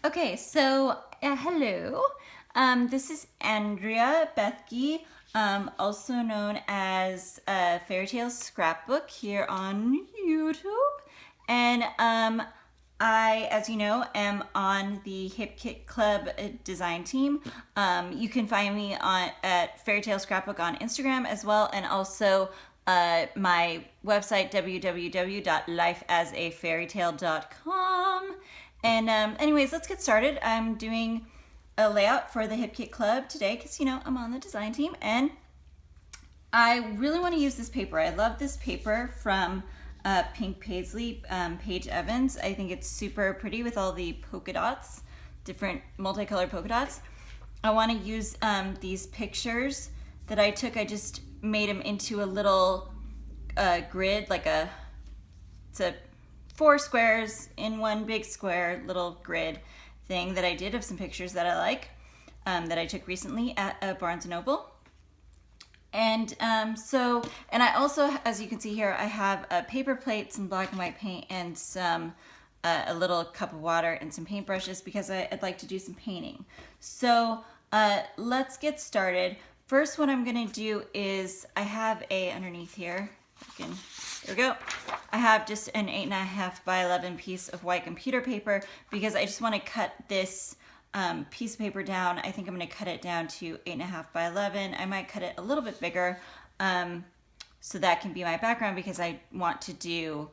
Okay, so hello. This is Andrea Bethke, also known as Fairy Tale Scrapbook here on YouTube. And I, as you know, am on the Hip Kit Club design team. You can find me at Fairy Tale Scrapbook on Instagram as well, and also my website www.lifeasafairytale.com. And anyways, let's get started. I'm doing a layout for the Hip Kit Club today because, you know, I'm on the design team and I really want to use this paper. I love this paper from Pink Paisley, Paige Evans. I think it's super pretty with all the polka dots, different multicolored polka dots. I want to use these pictures that I took. I just made them into a little grid, like it's a 4 squares in one big square little grid thing that I did of some pictures that I like, that I took recently at Barnes & Noble. And and I also, as you can see here, I have a paper plate, some black and white paint, and some a little cup of water and some paintbrushes because I'd like to do some painting. So let's get started. First, what I'm gonna do is I have underneath here, there we go. I have just an 8.5 by 11 piece of white computer paper because I just want to cut this piece of paper down. I think I'm going to cut it down to 8.5 by 11. I might cut it a little bit bigger so that can be my background because I don't want to do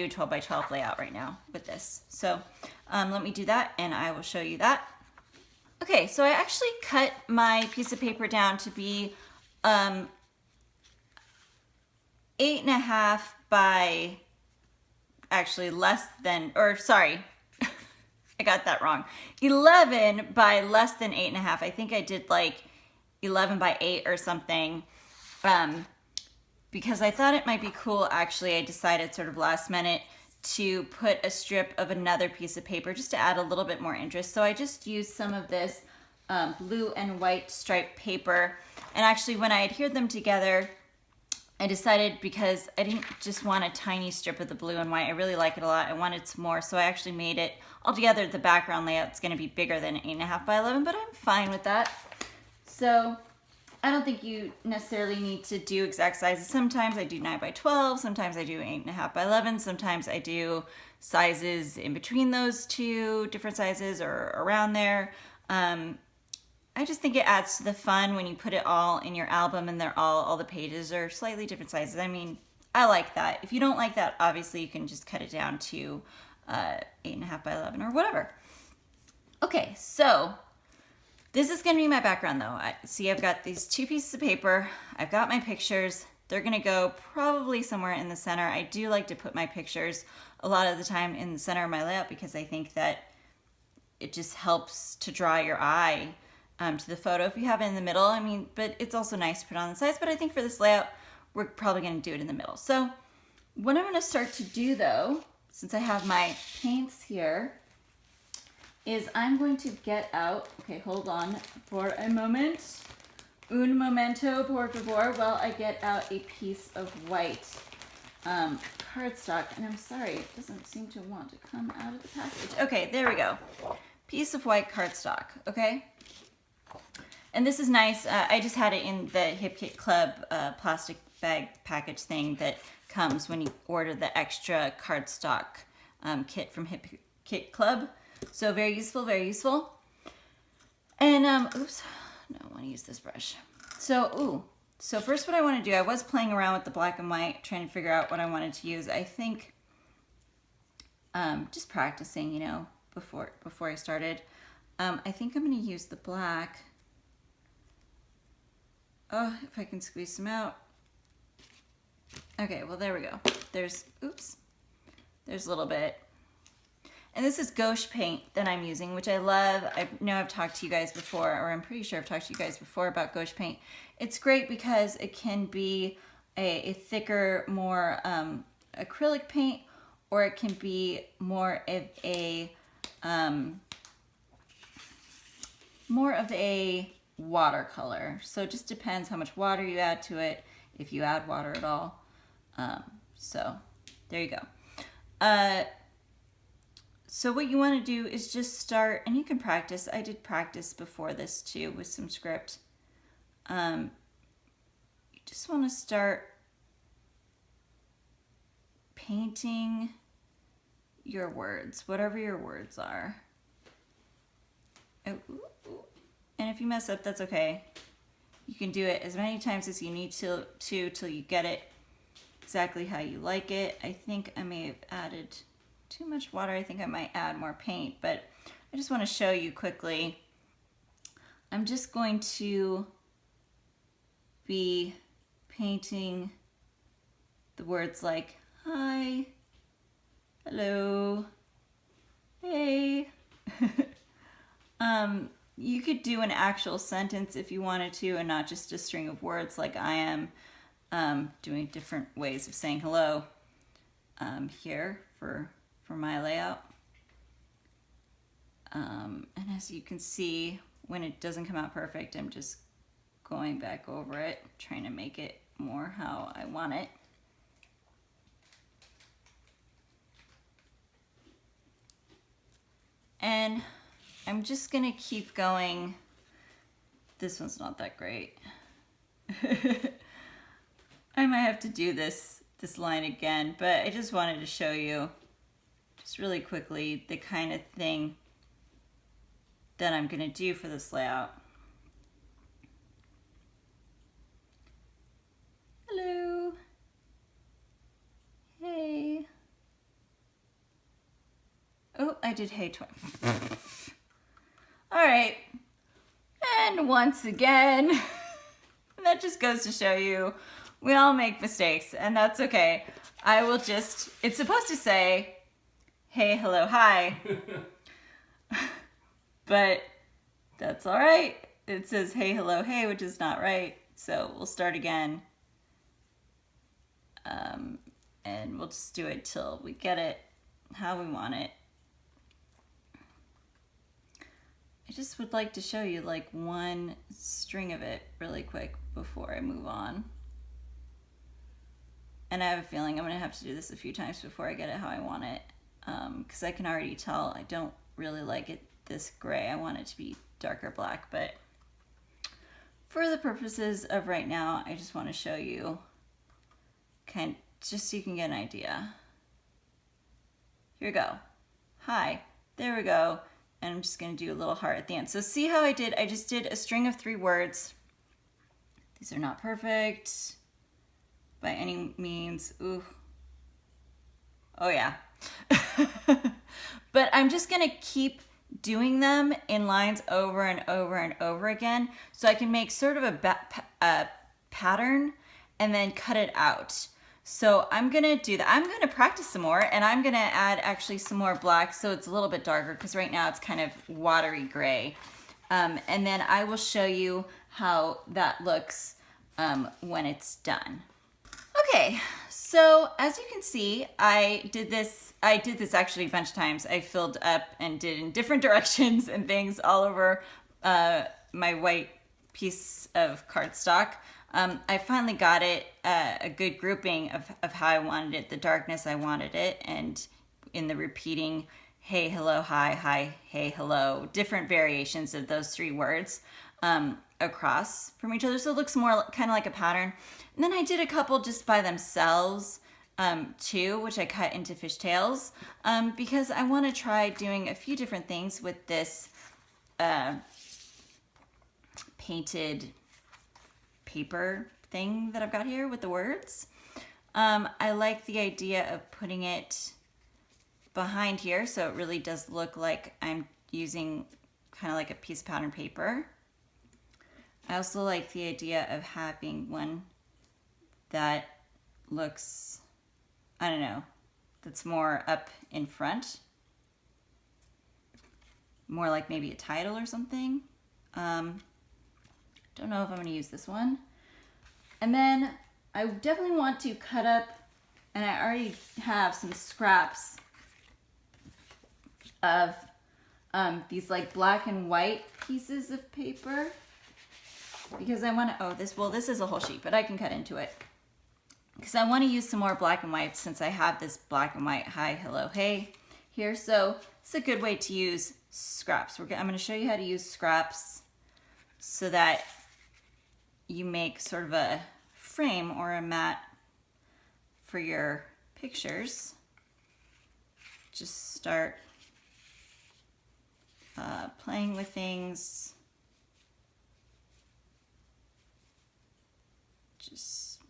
a 12 by 12 layout right now with this. So let me do that and I will show you that. Okay, so I actually cut my piece of paper down to be 8.5 by, actually less than, or sorry, I got that wrong. 11 by less than 8.5. I think I did like 11 by 8 or something. Because I thought it might be cool, actually, I decided sort of last minute to put a strip of another piece of paper just to add a little bit more interest. So I just used some of this blue and white striped paper. And actually when I adhered them together, I decided because I didn't just want a tiny strip of the blue and white. I really like it a lot. I wanted some more, so I actually made it altogether. The background layout is going to be bigger than 8.5 by 11, but I'm fine with that. So I don't think you necessarily need to do exact sizes. Sometimes I do 9 by 12, sometimes I do 8.5 by 11, sometimes I do sizes in between those two, different sizes or around there. I just think it adds to the fun when you put it all in your album and they're all the pages are slightly different sizes. I mean, I like that. If you don't like that, obviously you can just cut it down to 8.5 by 11 or whatever. Okay, so this is gonna be my background though. See, I've got these 2 pieces of paper. I've got my pictures. They're gonna go probably somewhere in the center. I do like to put my pictures a lot of the time in the center of my layout because I think that it just helps to draw your eye to the photo if you have it in the middle. I mean, but it's also nice to put on the sides, but I think for this layout, we're probably gonna do it in the middle. So what I'm gonna start to do though, since I have my paints here, is I'm going to get out, okay, hold on for a moment. Un momento, por favor, while I get out a piece of white cardstock. And I'm sorry, it doesn't seem to want to come out of the package. Okay, there we go. Piece of white cardstock, okay? And this is nice. I just had it in the Hip Kit Club plastic bag package thing that comes when you order the extra cardstock kit from Hip Kit Club. So very useful, very useful. And, oops, no, I want to use this brush. So first what I want to do, I was playing around with the black and white, trying to figure out what I wanted to use. I think just practicing, you know, before I started. I think I'm going to use the black. Oh, if I can squeeze some out. Okay, well, there we go. There's a little bit. And this is gouache paint that I'm using, which I love. I know I've talked to you guys before, or I'm pretty sure I've talked to you guys before about gouache paint. It's great because it can be a thicker, more acrylic paint, or it can be more of a watercolor. So it just depends how much water you add to it, if you add water at all. So there you go. So what you want to do is just start, and you can practice. I did practice before this too with some script. You just want to start painting your words, whatever your words are. Oh, ooh, ooh. And if you mess up, that's okay. You can do it as many times as you need to till you get it exactly how you like it. I think I may have added too much water. I think I might add more paint, but I just want to show you quickly. I'm just going to be painting the words like hi, hello, hey. You could do an actual sentence if you wanted to, and not just a string of words like I am doing different ways of saying hello here for my layout. And as you can see, when it doesn't come out perfect, I'm just going back over it, trying to make it more how I want it. And I'm just gonna keep going. This one's not that great. I might have to do this line again, but I just wanted to show you just really quickly the kind of thing that I'm gonna do for this layout. Hello. Hey. Oh, I did hey twice. All right. And once again, that just goes to show you we all make mistakes, and that's okay. I will just, it's supposed to say, hey, hello, hi. But that's all right. It says hey, hello, hey, which is not right. So we'll start again. And we'll just do it till we get it how we want it. I just would like to show you like one string of it really quick before I move on. And I have a feeling I'm gonna have to do this a few times before I get it how I want it. Because I can already tell I don't really like it this gray. I want it to be darker black, but for the purposes of right now, I just want to show you just so you can get an idea. Here we go. Hi, there we go. And I'm just going to do a little heart at the end. So see how I just did a string of 3 words. These are not perfect by any means. Ooh. Oh yeah. But I'm just going to keep doing them in lines over and over and over again, so I can make sort of a pattern and then cut it out. So I'm gonna do that. I'm gonna practice some more, and I'm gonna add actually some more black so it's a little bit darker, because right now it's kind of watery gray. And then I will show you how that looks when it's done. Okay, so as you can see, I did this actually a bunch of times. I filled up and did in different directions and things all over my white piece of cardstock. I finally got it a good grouping of how I wanted it, the darkness I wanted it, and in the repeating hey, hello, hi, hi, hey, hello, different variations of those 3 words across from each other. So it looks more kind of like a pattern. And then I did a couple just by themselves too, which I cut into fishtails because I want to try doing a few different things with this painted paper thing that I've got here with the words. I like the idea of putting it behind here so it really does look like I'm using kind of like a piece of pattern paper. I also like the idea of having one that looks, I don't know, that's more up in front. More like maybe a title or something. Don't know if I'm going to use this one. And then I definitely want to cut up, and I already have some scraps of these like black and white pieces of paper, because I want to, this is a whole sheet, but I can cut into it. Because I want to use some more black and white since I have this black and white hi, hello, hey here. So it's a good way to use scraps. I'm going to show you how to use scraps so that you make sort of a frame or a mat for your pictures. Just start playing with things. Just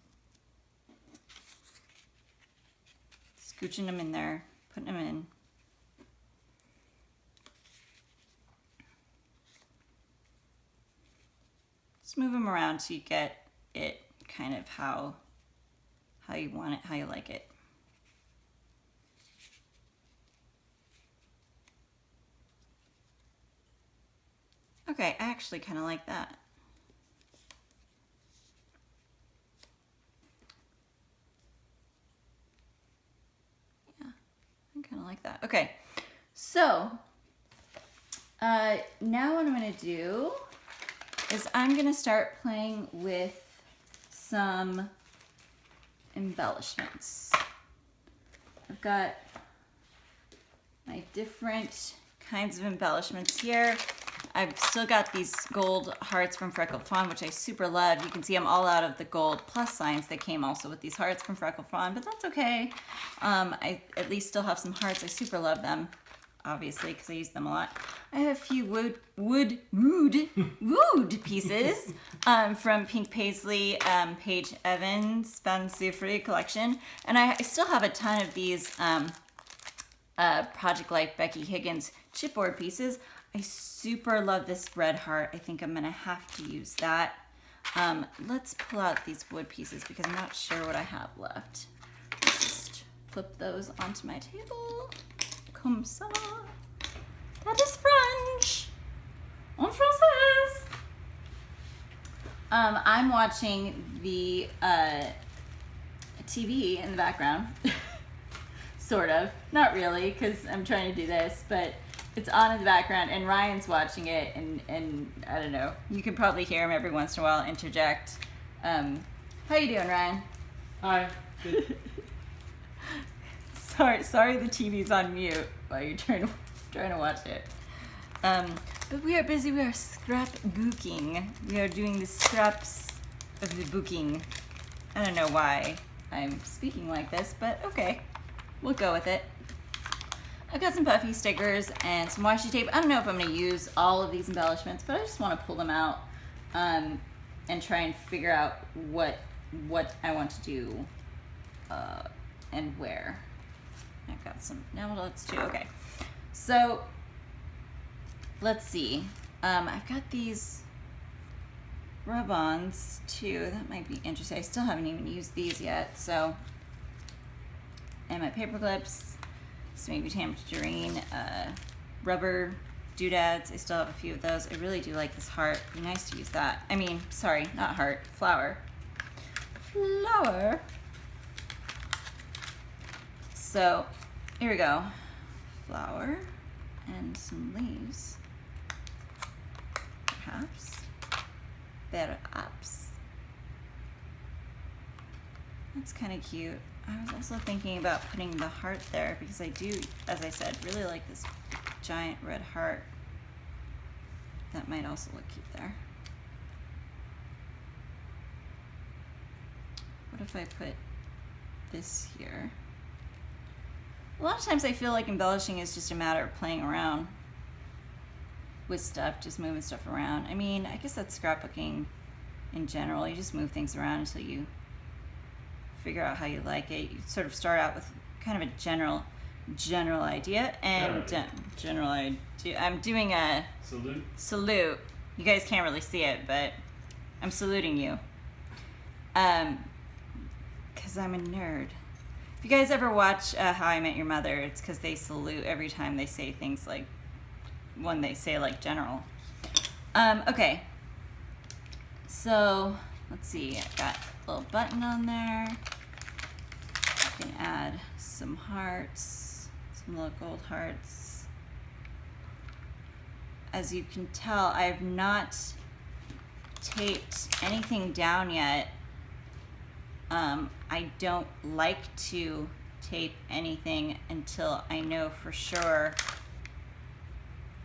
scooching them in there, putting them in. Just move them around so you get it kind of how you want it, how you like it. Okay, I actually kind of like that. Yeah, I kind of like that. Okay, so now what I'm going to do is I'm going to start playing with some embellishments. I've got my different kinds of embellishments here. I've still got these gold hearts from Freckled Fawn, which I super love. You can see I'm all out of the gold plus signs that came also with these hearts from Freckled Fawn, but that's okay. I at least still have some hearts. I super love them, obviously, because I use them a lot. I have a few wood pieces from Pink Paisley, Paige Evans, Fancy Free collection. And I still have a ton of these Project Life Becky Higgins chipboard pieces. I super love this red heart. I think I'm gonna have to use that. Let's pull out these wood pieces because I'm not sure what I have left. Let's just flip those onto my table. Comme ça. That is French. En français. I'm watching the TV in the background. Sort of. Not really, because I'm trying to do this, but it's on in the background, and Ryan's watching it, and I don't know. You can probably hear him every once in a while interject. How you doing, Ryan? Hi. Good. Sorry the TV's on mute while you're trying to watch it. But we are busy. We are scrapbooking. We are doing the scraps of the booking. I don't know why I'm speaking like this, but okay. We'll go with it. I've got some puffy stickers and some washi tape. I don't know if I'm going to use all of these embellishments, but I just want to pull them out and try and figure out what I want to do and where. I've got some. Now let's do. Okay, so let's see. I've got these rub-ons too. That might be interesting. I still haven't even used these yet. So, and my paper clips. Some maybe tangerine, rubber doodads. I still have a few of those. I really do like this heart. It'd be nice to use that. I mean, sorry, not heart, flower. Flower. So, here we go. Flower and some leaves. Perhaps. Perhaps. That's kind of cute. I was also thinking about putting the heart there because I do, as I said, really like this giant red heart. That might also look cute there. What if I put this here? A lot of times I feel like embellishing is just a matter of playing around with stuff, just moving stuff around. I mean, I guess that's scrapbooking in general. You just move things around until you figure out how you like it. You sort of start out with kind of a general idea and general idea. I'm doing a salute. You guys can't really see it, but I'm saluting you. Because I'm a nerd. If you guys ever watch How I Met Your Mother, it's because they salute every time they say things like, when they say like general. Okay. So, let's see. I've got a little button on there. I can add some hearts, some little gold hearts. As you can tell, I have not taped anything down yet. I don't like to tape anything until I know for sure.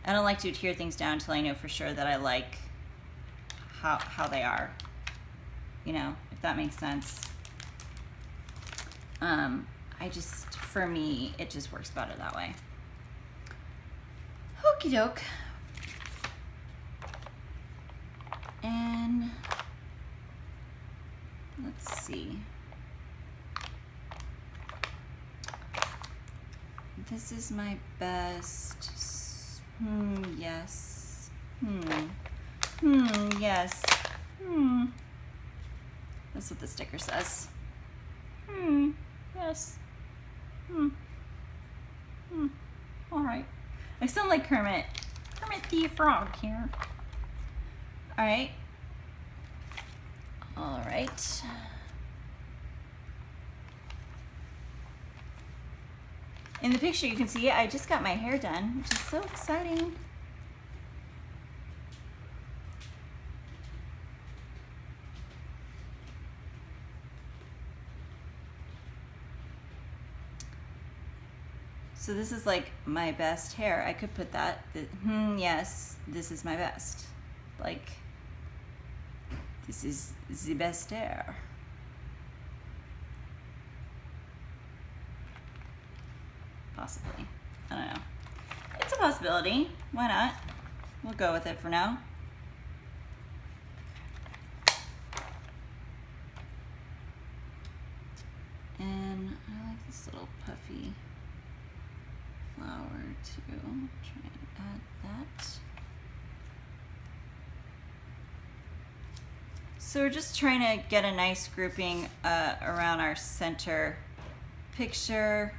I don't like to adhere things down until I know for sure that I like how they are, you know, if that makes sense. For me, it just works better that way. Okie doke. And let's see. This is my best. Yes. Yes. That's what the sticker says. Yes. All right. I sound like Kermit the Frog here. All right. All right. In the picture, you can see I just got my hair done, which is so exciting. So this is like my best hair. I could put that. Yes, this is my best. Like, this is the best hair. Possibly. I don't know. It's a possibility. Why not? We'll go with it for now. And I like this little puffy flower too. Try and add that. So we're just trying to get a nice grouping around our center picture.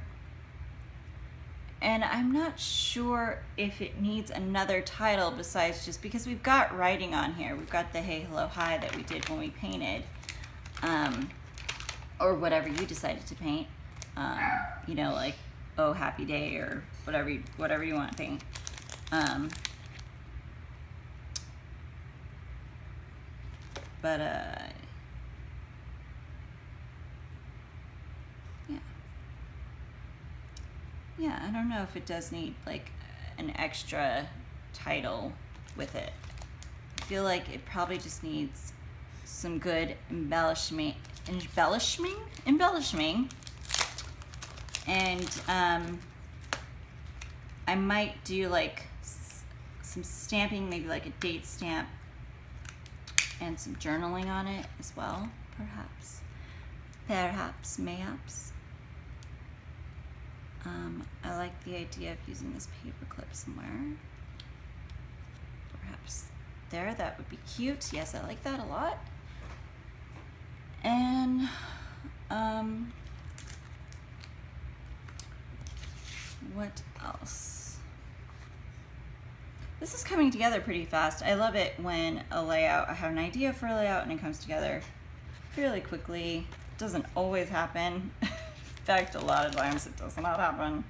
And I'm not sure if it needs another title besides just because we've got writing on here. We've got the hey, hello, hi that we did when we painted, or whatever you decided to paint. You know, like, oh, happy day, or whatever you want to paint. Yeah, I don't know if it does need like an extra title with it. I feel like it probably just needs some good embellishing. And I might do like some stamping, maybe like a date stamp and some journaling on it as well, perhaps. Mayhaps. I like the idea of using this paper clip somewhere. Perhaps there, that would be cute. Yes, I like that a lot. And what else? This is coming together pretty fast. I love it when I have an idea for a layout and it comes together fairly quickly. It doesn't always happen. In fact, a lot of times it does not happen.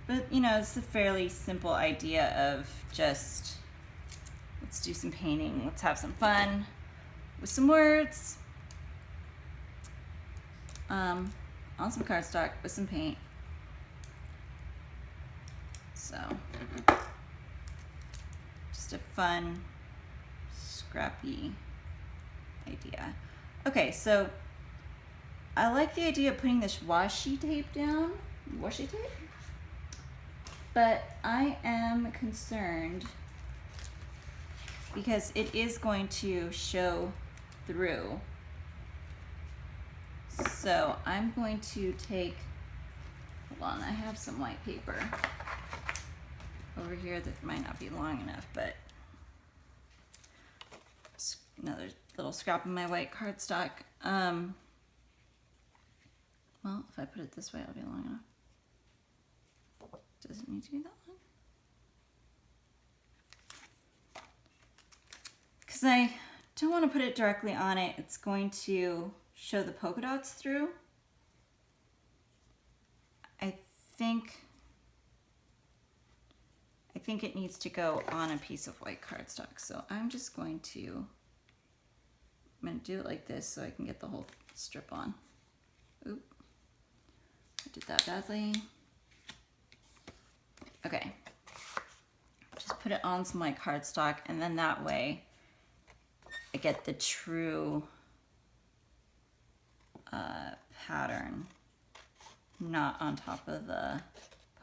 But you know, it's a fairly simple idea of just, let's do some painting, let's have some fun with some words, on some cardstock with some paint. So, just a fun, scrappy idea. Okay, so I like the idea of putting this washi tape down, but I am concerned because it is going to show through. So I'm going to take, hold on, I have some white paper over here that might not be long enough, but another little scrap of my white cardstock. Well, if I put it this way, it'll be long enough. Does it need to be that long? Because I don't want to put it directly on it. It's going to show the polka dots through. I think it needs to go on a piece of white cardstock. So I'm just going to, I'm going to do it like this so I can get the whole strip on. Oop, I did that badly. Okay, just put it on some like cardstock, and then that way I get the true pattern, not on top of the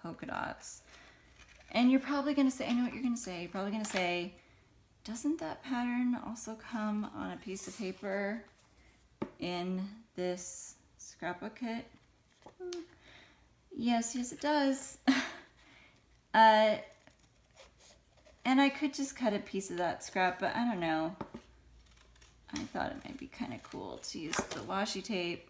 polka dots. And you're probably gonna say, I know what you're gonna say, you're probably gonna say, doesn't that pattern also come on a piece of paper in this scrapbook kit? Yes, it does. And I could just cut a piece of that scrap, but I don't know. I thought it might be kind of cool to use the washi tape.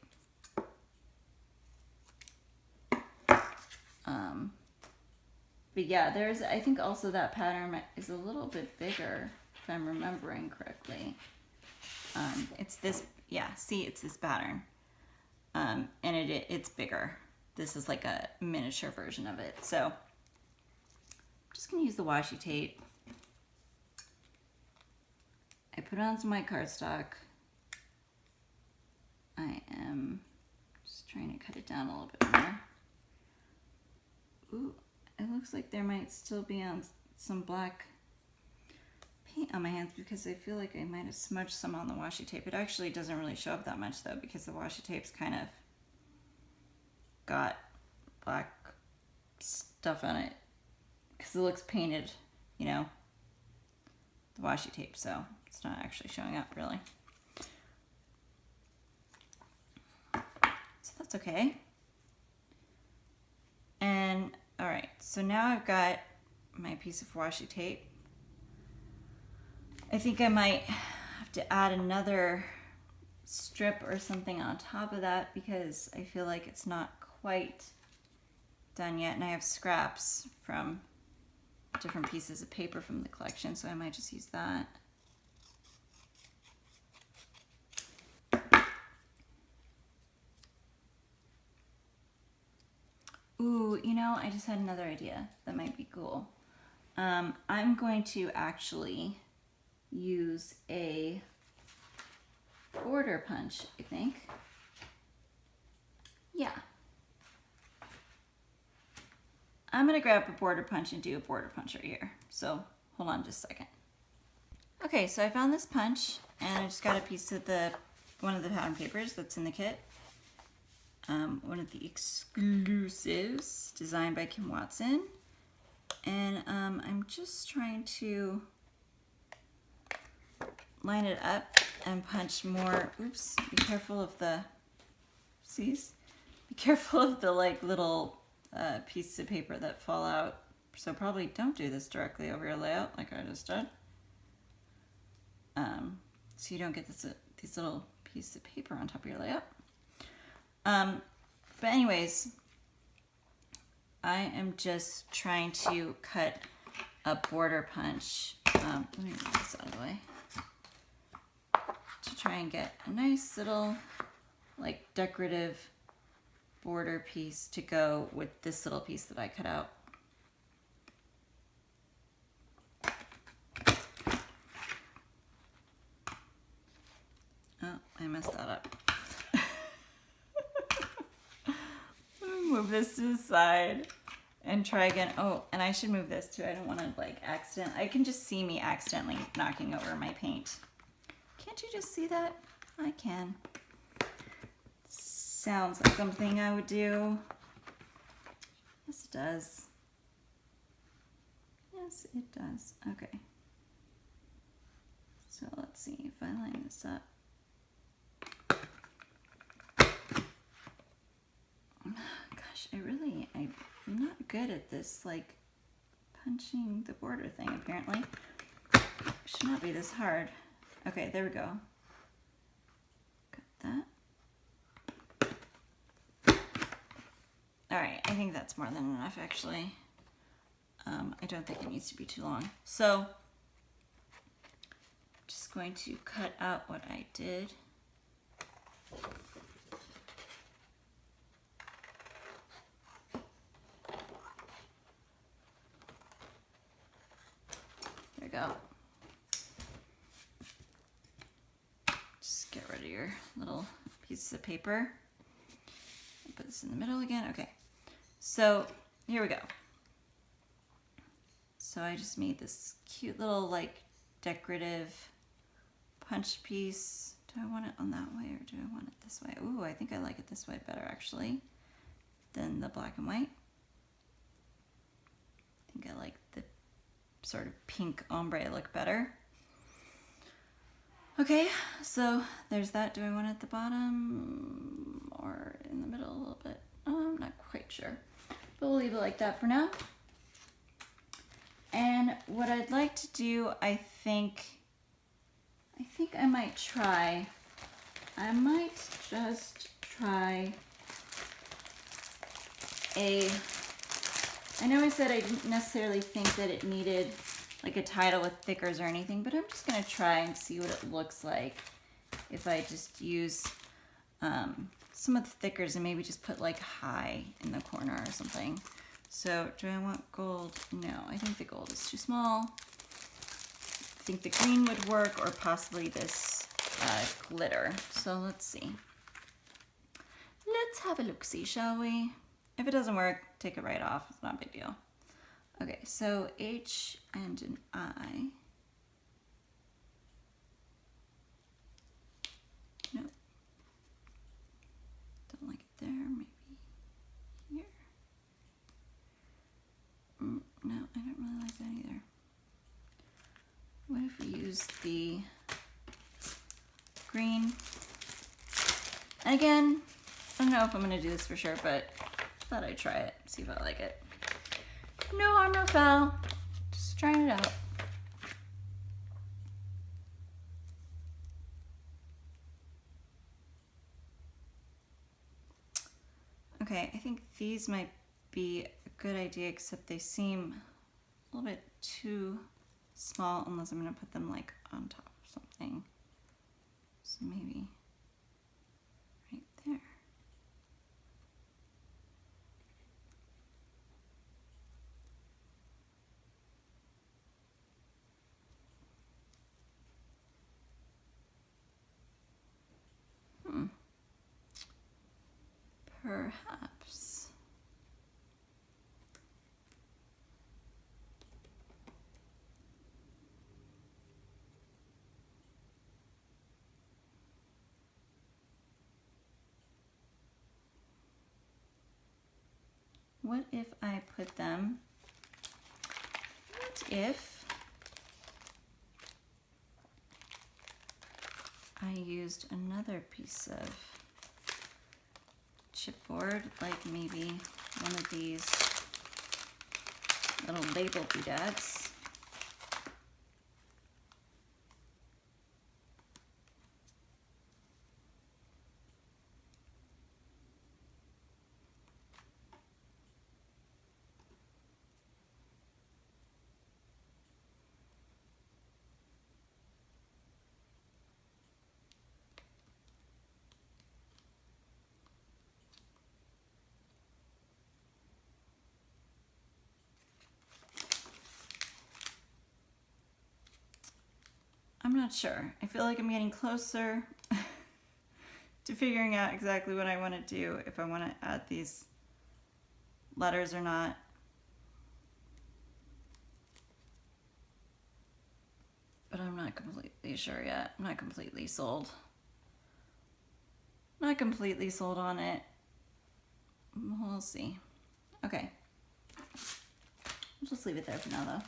But yeah, I think also that pattern is a little bit bigger, if I'm remembering correctly. It's this, yeah, see, it's this pattern. And it's bigger. This is like a miniature version of it. So I'm just gonna use the washi tape. I put on some white cardstock. I am just trying to cut it down a little bit more. Ooh, it looks like there might still be on some black paint on my hands because I feel like I might have smudged some on the washi tape. It actually doesn't really show up that much though because the washi tape's kind of got black stuff on it because it looks painted, you know, the washi tape, so it's not actually showing up really. So that's okay. And all right, so now I've got my piece of washi tape. I think I might have to add another strip or something on top of that because I feel like it's not quite done yet, and I have scraps from different pieces of paper from the collection, so I might just use that. Ooh, you know, I just had another idea that might be cool. I'm going to actually use a border punch, I think. Yeah. I'm gonna grab a border punch and do a border punch right here. So hold on just a second. Okay, so I found this punch and I just got a piece of one of the pattern papers that's in the kit. One of the exclusives designed by Kim Watson. And I'm just trying to line it up and punch more. Oops, be careful of the, be careful of the like little pieces of paper that fall out. So probably don't do this directly over your layout like I just did. So you don't get these little pieces of paper on top of your layout. But anyways, I am just trying to cut a border punch. Let me move this out of the way. To try and get a nice little like decorative border piece to go with this little piece that I cut out. Oh, I messed that up. Let me move this to the side and try again. Oh, and I should move this too. I don't want to like I can just see me accidentally knocking over my paint. Can't you just see that? I can. Sounds like something I would do. Yes, it does. Yes, it does. Okay. So let's see if I line this up. Gosh, I'm not good at this, like punching the border thing apparently. It should not be this hard. Okay, there we go. Got that. All right, I think that's more than enough actually. I don't think it needs to be too long. So I'm just going to cut out what I did. There we go. Just get rid of your little pieces of paper. put this in the middle again. Okay, so here we go. So I just made this cute little like decorative punch piece. Do I want it on that way or do I want it this way? Ooh, I think I like it this way better actually than the black and white. I think I like the sort of pink ombre look better. Okay, so there's that. Do I want it at the bottom or in the middle a little bit? I'm not quite sure, but we'll leave it like that for now. And what I'd like to do, I think I might just try I know I said I didn't necessarily think that it needed like a title with thickers or anything, but I'm just gonna try and see what it looks like if I just use some of the thickers and maybe just put like high in the corner or something. So do I want gold? No, I think the gold is too small. I think the green would work, or possibly this glitter. So let's see. Let's have a look-see, shall we? If it doesn't work, take it right off. It's not a big deal. Okay, so H and an I. Nope. Don't like it there. Maybe here. No, I don't really like that either. What if we use the green? Again, I don't know if I'm gonna do this for sure, but I thought I'd try it, see if I like it. No harm, no foul. Just trying it out. Okay, I think these might be a good idea, except they seem a little bit too small unless I'm gonna put them like on top of something. So maybe right there. Perhaps. What if I put them, what if I used another piece of chipboard, like maybe one of these little label doodads. I'm not sure. I feel like I'm getting closer to figuring out exactly what I want to do, if I want to add these letters or not. But I'm not completely sure yet. I'm not completely sold. Not completely sold on it. We'll see. Okay. I'll just leave it there for now though.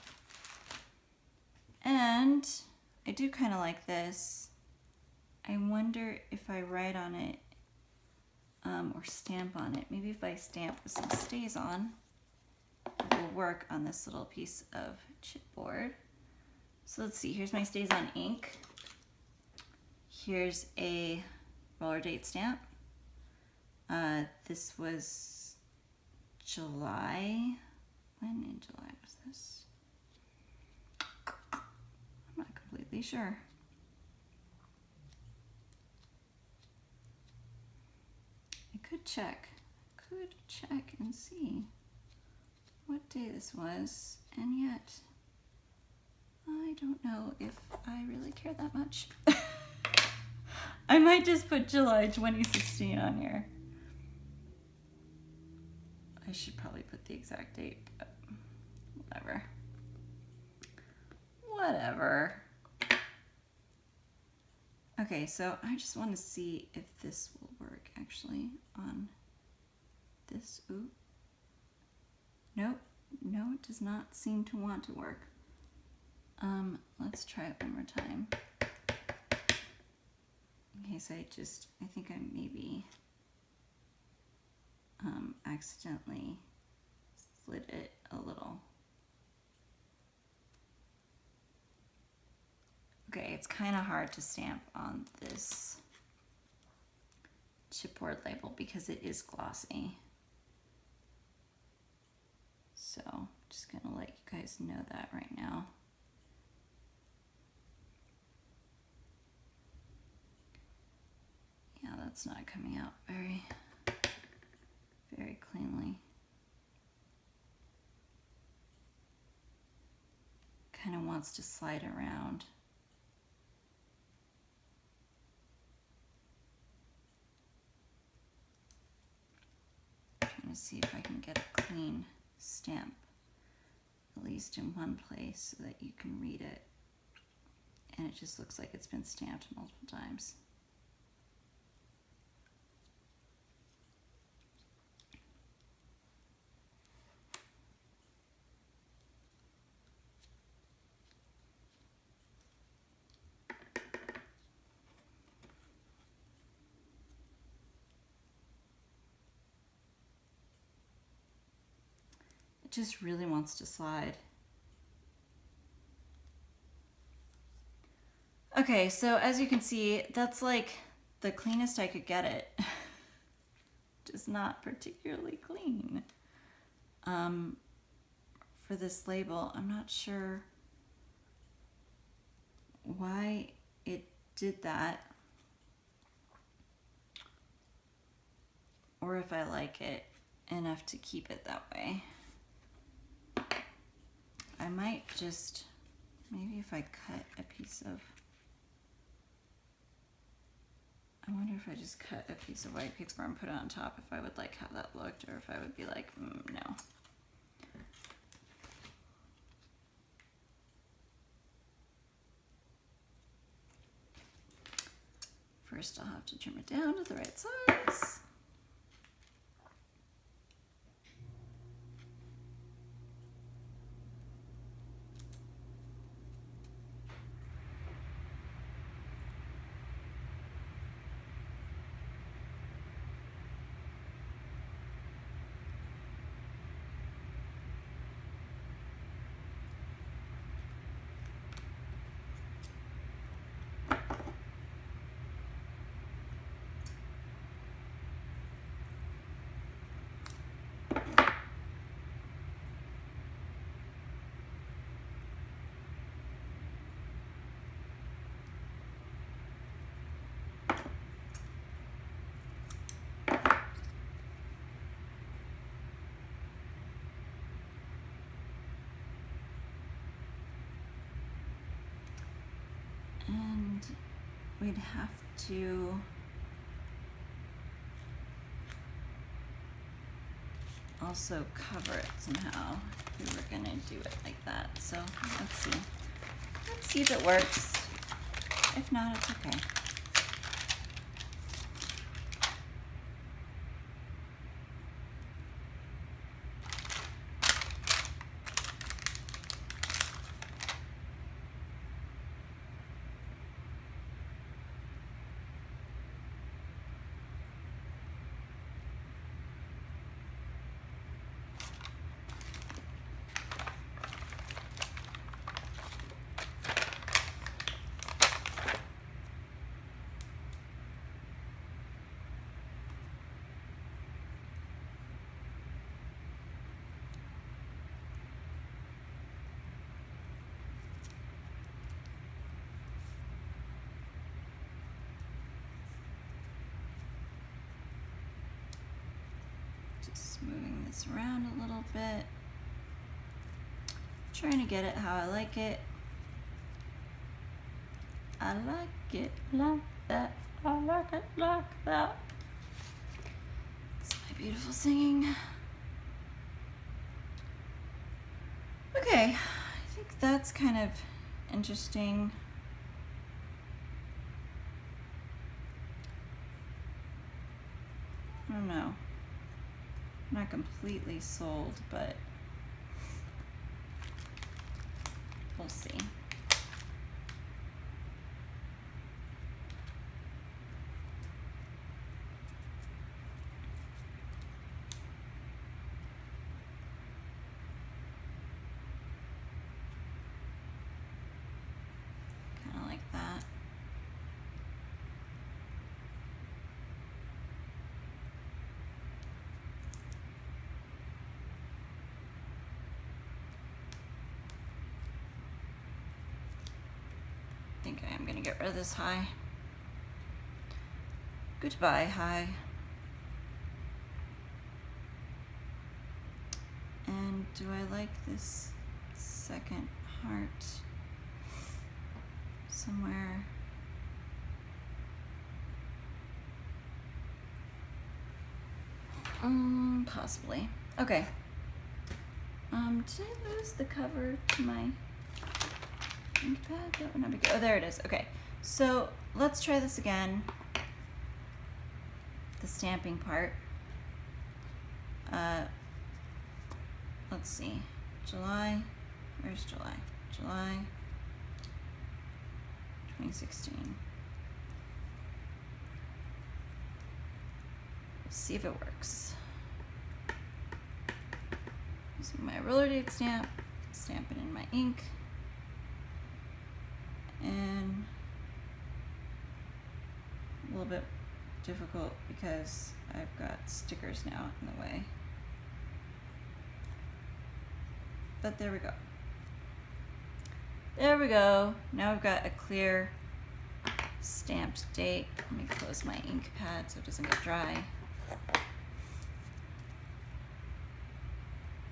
And I do kind of like this. I wonder if I write on it or stamp on it. Maybe if I stamp with some stays on, it will work on this little piece of chipboard. So let's see, here's my stays on ink. Here's a roller date stamp. This was July. When in July was this? I'm not completely sure. I could check and see what day this was, and yet I don't know if I really care that much. I might just put July 2016 on here. should probably put the exact date, but whatever. Whatever. Okay, so I just want to see if this will work actually on this. Ooh. Nope. No, it does not seem to want to work. Let's try it one more time. In case I think I maybe accidentally slid it a little. Okay, it's kind of hard to stamp on this chipboard label because it is glossy. So I'm just gonna let you guys know that right now. Yeah, that's not coming out very cleanly. Kind of wants to slide around. Trying to see if I can get a clean stamp, at least in one place, so that you can read it. And it just looks like it's been stamped multiple times. Just really wants to slide. Okay, so as you can see, that's like the cleanest I could get it. Just not particularly clean. For this label, I'm not sure why it did that, or if I like it enough to keep it that way. I might just, maybe if I cut a piece of, I wonder if I just cut a piece of white paper and put it on top, if I would like how that looked, or if I would be like, no. First I'll have to trim it down to the right size. And we'd have to also cover it somehow if we were gonna do it like that. So let's see. Let's see if it works. If not, it's okay. Just moving this around a little bit. Trying to get it how I like it. I like it like that. I like it like that. It's my beautiful singing. Okay, I think that's kind of interesting. I don't know. I'm not completely sold, but we'll see. Kind of like that. I think I am going to get rid of this high. Goodbye, high. And do I like this second heart somewhere? Possibly. Okay. Did I lose the cover to my ink pad? That would not be good. Oh, there it is. Okay. So let's try this again. The stamping part. Let's see. July. Where's July? July 2016. Let's see if it works. Using my roller date stamp, stamp it in my ink, and a little bit difficult because I've got stickers now in the way. But there we go. There we go. Now I've got a clear stamped date. Let me close my ink pad so it doesn't get dry.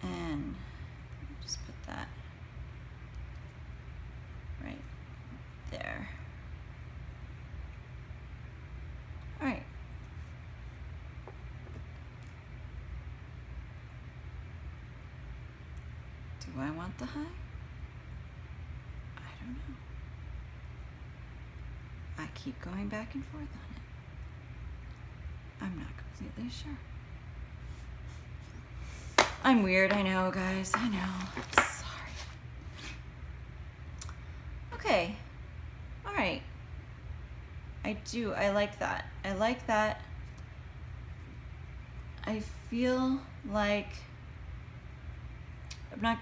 And just put that right there. All right. Do I want the high? I don't know. I keep going back and forth on it. I'm not completely sure. I'm weird, I know, guys. I know. I'm sorry. Okay. All right. I like that. I like that. I feel like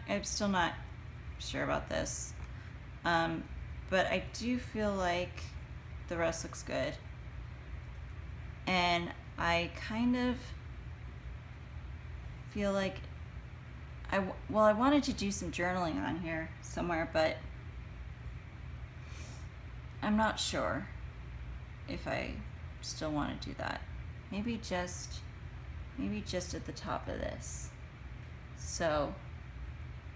I'm still not sure about this. But I do feel like the rest looks good. And I kind of feel like I wanted to do some journaling on here somewhere, but I'm not sure if I still want to do that. Maybe just at the top of this. So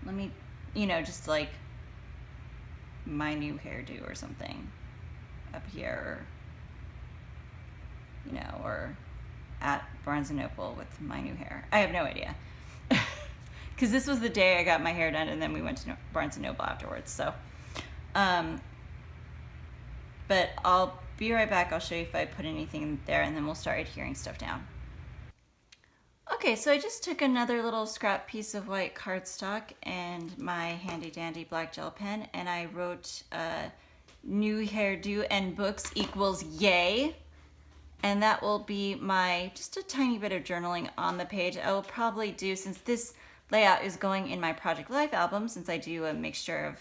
let me, just like my new hairdo or something up here, or at Barnes & Noble with my new hair. I have no idea. Because this was the day I got my hair done, and then we went to Barnes & Noble afterwards. So, but I'll be right back. I'll show you if I put anything there, and then we'll start adhering stuff down. Okay, so I just took another little scrap piece of white cardstock and my handy dandy black gel pen, and I wrote new hairdo and books equals yay. And that will be just a tiny bit of journaling on the page. I will probably do, since this layout is going in my Project Life album, since I do a mixture of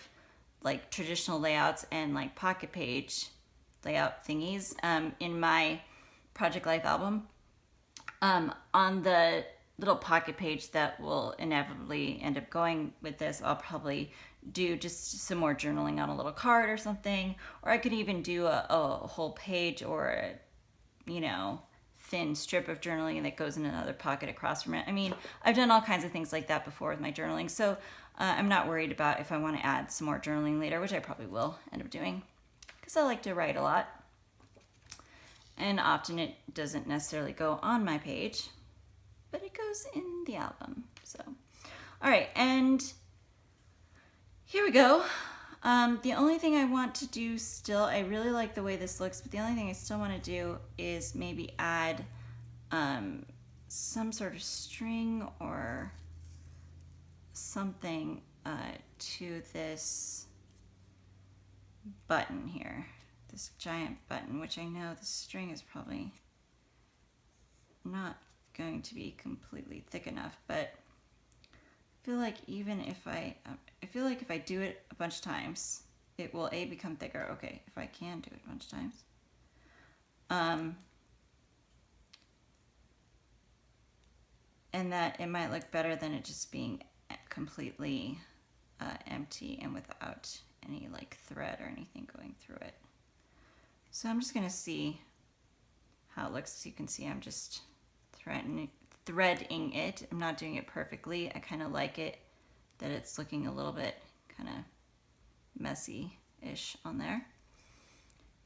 like traditional layouts and like pocket page layout thingies in my Project Life album. On the little pocket page that will inevitably end up going with this, I'll probably do just some more journaling on a little card or something, or I could even do a whole page or a thin strip of journaling that goes in another pocket across from it. I mean, I've done all kinds of things like that before with my journaling, so I'm not worried about if I want to add some more journaling later, which I probably will end up doing, because I like to write a lot. And often it doesn't necessarily go on my page, but it goes in the album. So, all right, and Here we go. The only thing I want to do still, I really like the way this looks, but the only thing I still want to do is maybe add some sort of string or something to this button here, this giant button, which I know the string is probably not going to be completely thick enough, but I feel like even if I feel like if I do it a bunch of times, it will become thicker. Okay, if I can do it a bunch of times. And that it might look better than it just being completely empty and without any like thread or anything going through it. So I'm just gonna see how it looks. As you can see, I'm just threading it. I'm not doing it perfectly. I kind of like it that it's looking a little bit kind of messy-ish on there.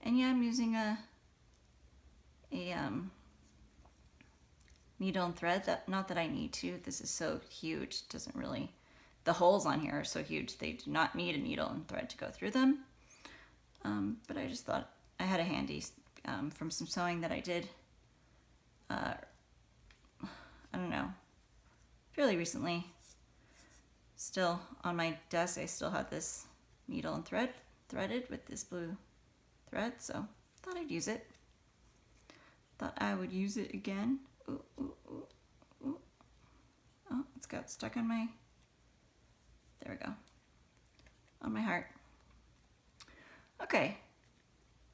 And yeah, I'm using a needle and thread. Not that I need to. This is so huge. It doesn't really. The holes on here are so huge. They do not need a needle and thread to go through them. But I just thought I had a handy from some sewing that I did. I don't know, fairly recently. Still on my desk, I still had this needle and thread threaded with this blue thread, so thought I'd use it. Thought I would use it again. Ooh, ooh, ooh, ooh. Oh, it's got stuck on my, there we go, on my heart. Okay,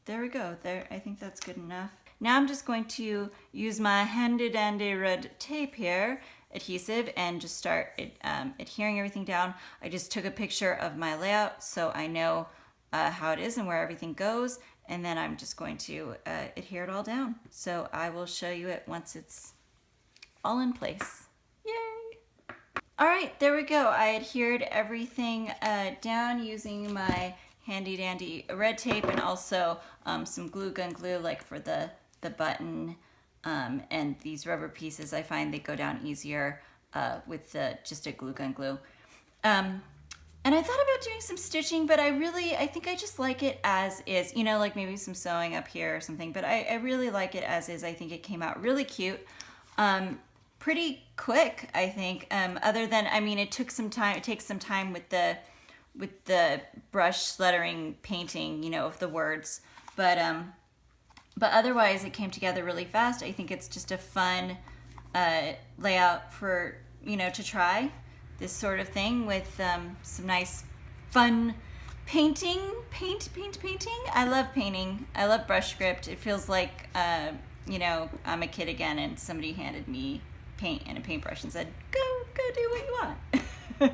there we go. There, I think that's good enough. Now I'm just going to use my handy dandy red tape here, adhesive, and just start adhering everything down. I just took a picture of my layout so I know how it is and where everything goes, and then I'm just going to adhere it all down. So I will show you it once it's all in place. Yay! All right, there we go. I adhered everything down using my handy dandy red tape and also some gun glue, like for the button, and these rubber pieces. I find they go down easier with just a gun glue. And I thought about doing some stitching, but I think I just like it as is, you know, like maybe some sewing up here or something, but I really like it as is. I think it came out really cute. Pretty quick, I think, other than, I mean, it takes some time with the brush lettering painting, you know, of the words, but otherwise it came together really fast. I think it's just a fun layout for, you know, to try this sort of thing with some nice fun painting. I love painting. I love brush script. It feels like, you know, I'm a kid again and somebody handed me paint and a paintbrush and said, go do what you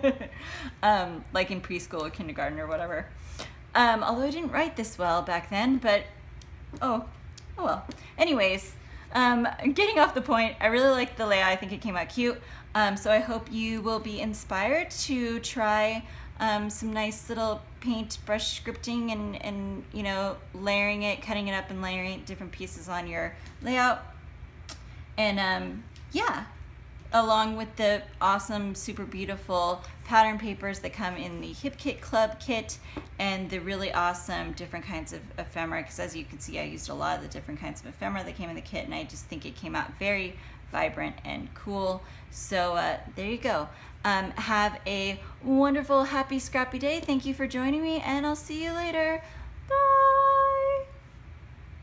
want. Like in preschool or kindergarten or whatever. Although I didn't write this well back then, but oh well. Anyways, getting off the point, I really like the layout. I think it came out cute. So I hope you will be inspired to try some nice little paint brush scripting and you know, layering it, cutting it up and layering different pieces on your layout. And yeah, along with the awesome, super beautiful pattern papers that come in the Hip Kit Club kit and the really awesome different kinds of ephemera, because as you can see, I used a lot of the different kinds of ephemera that came in the kit, and I just think it came out very vibrant and cool. So there you go. Have a wonderful, happy, scrappy day. Thank you for joining me, and I'll see you later. Bye.